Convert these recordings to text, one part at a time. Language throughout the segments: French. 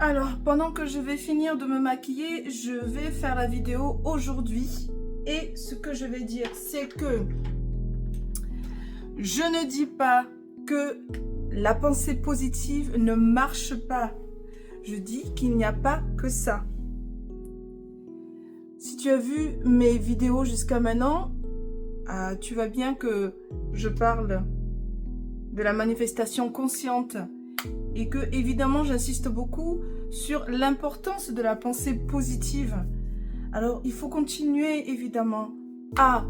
Alors, pendant que je vais finir de me maquiller, je vais faire la vidéo aujourd'hui. Et ce que je vais dire, c'est que je ne dis pas que la pensée positive ne marche pas. Je dis qu'il n'y a pas que ça. Si tu as vu mes vidéos jusqu'à maintenant, tu vois bien que je parle de la manifestation consciente et que, évidemment, j'insiste beaucoup sur l'importance de la pensée positive. Alors, il faut continuer, évidemment, à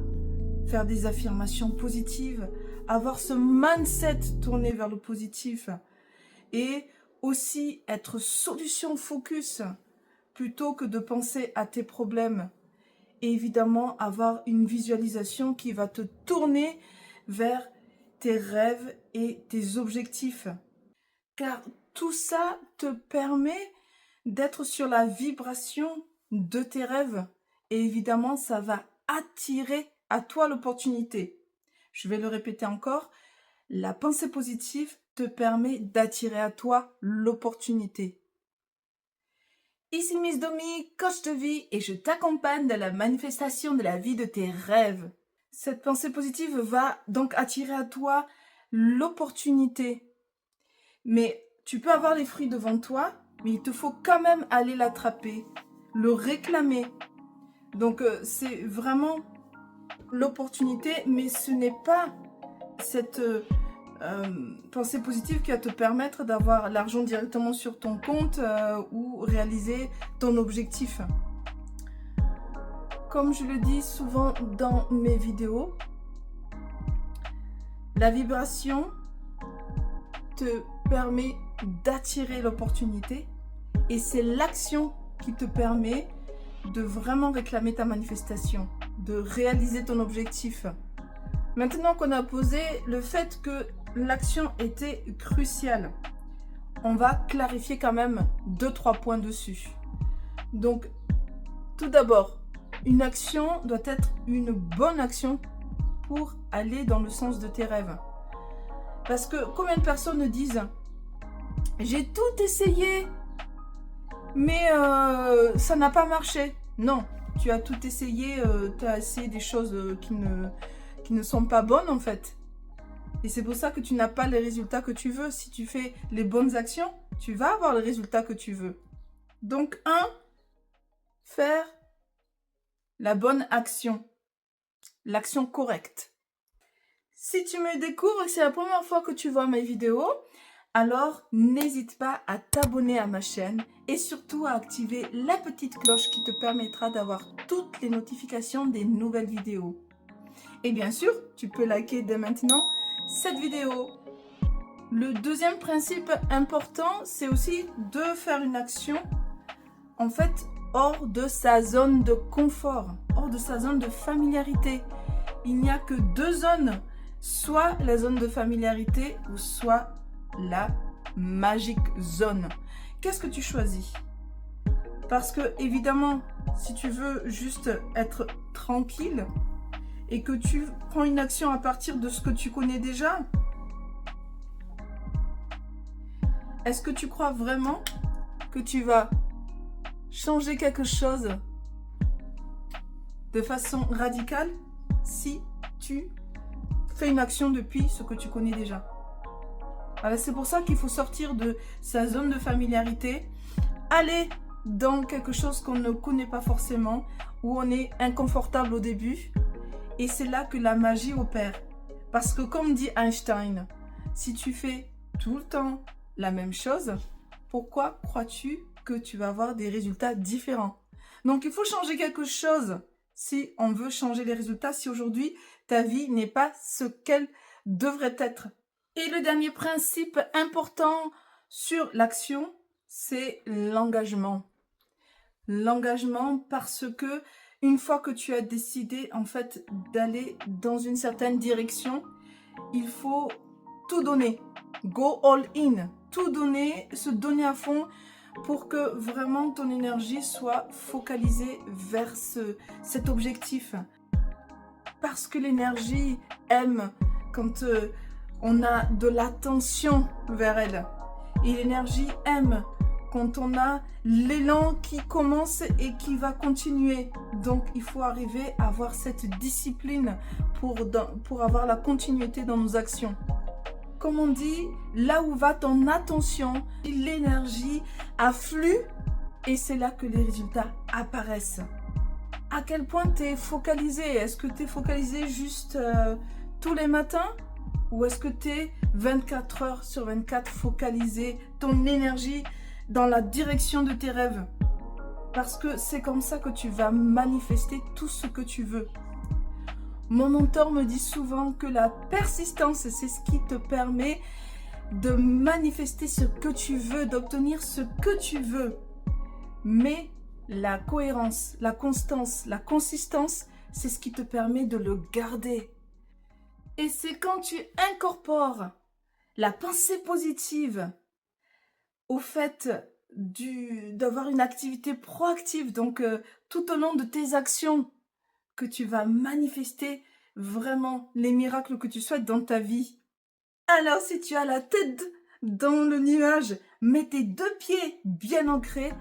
faire des affirmations positives, avoir ce mindset tourné vers le positif et aussi être solution focus plutôt que de penser à tes problèmes. Et évidemment, avoir une visualisation qui va te tourner vers tes rêves et tes objectifs. Car tout ça te permet d'être sur la vibration de tes rêves. Et évidemment, ça va attirer à toi l'opportunité. Je vais le répéter encore. La pensée positive te permet d'attirer à toi l'opportunité. Ici Miss Domi, coach de vie, et je t'accompagne dans la manifestation de la vie de tes rêves. Cette pensée positive va donc attirer à toi l'opportunité. Mais tu peux avoir les fruits devant toi, mais il te faut quand même aller l'attraper, le réclamer. Donc c'est vraiment l'opportunité, mais ce n'est pas cette pensée positive qui va te permettre d'avoir l'argent directement sur ton compte ou réaliser ton objectif. Comme je le dis souvent dans mes vidéos, la vibration te permet d'attirer l'opportunité et c'est l'action qui te permet de vraiment réclamer ta manifestation, de réaliser ton objectif. Maintenant qu'on a posé le fait que l'action était cruciale, on va clarifier quand même 2-3 points dessus. Donc, tout d'abord, une action doit être une bonne action pour aller dans le sens de tes rêves. Parce que combien de personnes disent « J'ai tout essayé, mais ça n'a pas marché. » Non, tu as tout essayé, tu as essayé des choses qui ne sont pas bonnes en fait. Et c'est pour ça que tu n'as pas les résultats que tu veux. Si tu fais les bonnes actions, tu vas avoir les résultats que tu veux. Donc, faire la bonne action, l'action correcte. Si tu me découvres et que c'est la première fois que tu vois mes vidéos, alors n'hésite pas à t'abonner à ma chaîne et surtout à activer la petite cloche qui te permettra d'avoir toutes les notifications des nouvelles vidéos. Et bien sûr, tu peux liker dès maintenant cette vidéo. Le deuxième principe important, c'est aussi de faire une action en fait hors de sa zone de confort, hors de sa zone de familiarité. Il n'y a que deux zones, soit la zone de familiarité ou soit la magic zone. Qu'est-ce que tu choisis? Parce que évidemment, si tu veux juste être tranquille et que tu prends une action à partir de ce que tu connais déjà, est-ce que tu crois vraiment que tu vas changer quelque chose de façon radicale si tu fais une action depuis ce que tu connais déjà? Voilà, c'est pour ça qu'il faut sortir de sa zone de familiarité, aller dans quelque chose qu'on ne connaît pas forcément, où on est inconfortable au début, et c'est là que la magie opère. Parce que comme dit Einstein, si tu fais tout le temps la même chose, pourquoi crois-tu que tu vas avoir des résultats différents? Donc il faut changer quelque chose si on veut changer les résultats, si aujourd'hui ta vie n'est pas ce qu'elle devrait être. Et le dernier principe important sur l'action, c'est l'engagement. L'engagement parce que une fois que tu as décidé en fait d'aller dans une certaine direction, il faut tout donner. Go all in. Tout donner, se donner à fond pour que vraiment ton énergie soit focalisée vers cet objectif. Parce que l'énergie aime quand on a de l'attention vers elle. Et l'énergie aime quand on a l'élan qui commence et qui va continuer. Donc, il faut arriver à avoir cette discipline pour avoir la continuité dans nos actions. Comme on dit, là où va ton attention, l'énergie afflue et c'est là que les résultats apparaissent. À quel point tu es focalisé? Est-ce que tu es focalisé juste tous les matins? Ou est-ce que tu es 24 heures sur 24 focalisé, ton énergie dans la direction de tes rêves? Parce que c'est comme ça que tu vas manifester tout ce que tu veux. Mon mentor me dit souvent que la persistance, c'est ce qui te permet de manifester ce que tu veux, d'obtenir ce que tu veux. Mais la cohérence, la constance, la consistance, c'est ce qui te permet de le garder. Et c'est quand tu incorpores la pensée positive au fait d'avoir une activité proactive, donc tout au long de tes actions, que tu vas manifester vraiment les miracles que tu souhaites dans ta vie. Alors si tu as la tête dans le nuage, mets tes 2 pieds bien ancrés,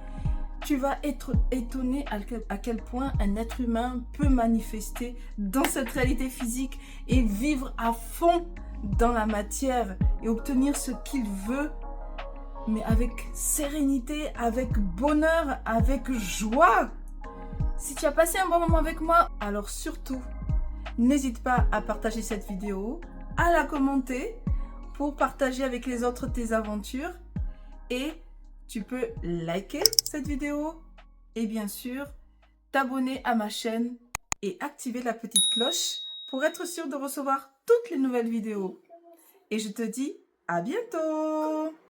tu vas être étonné à quel point un être humain peut manifester dans cette réalité physique et vivre à fond dans la matière et obtenir ce qu'il veut, mais avec sérénité, avec bonheur, avec joie. Si tu as passé un bon moment avec moi, alors surtout, n'hésite pas à partager cette vidéo, à la commenter pour partager avec les autres tes aventures et tu peux liker cette vidéo et bien sûr t'abonner à ma chaîne et activer la petite cloche pour être sûr de recevoir toutes les nouvelles vidéos. Et je te dis à bientôt!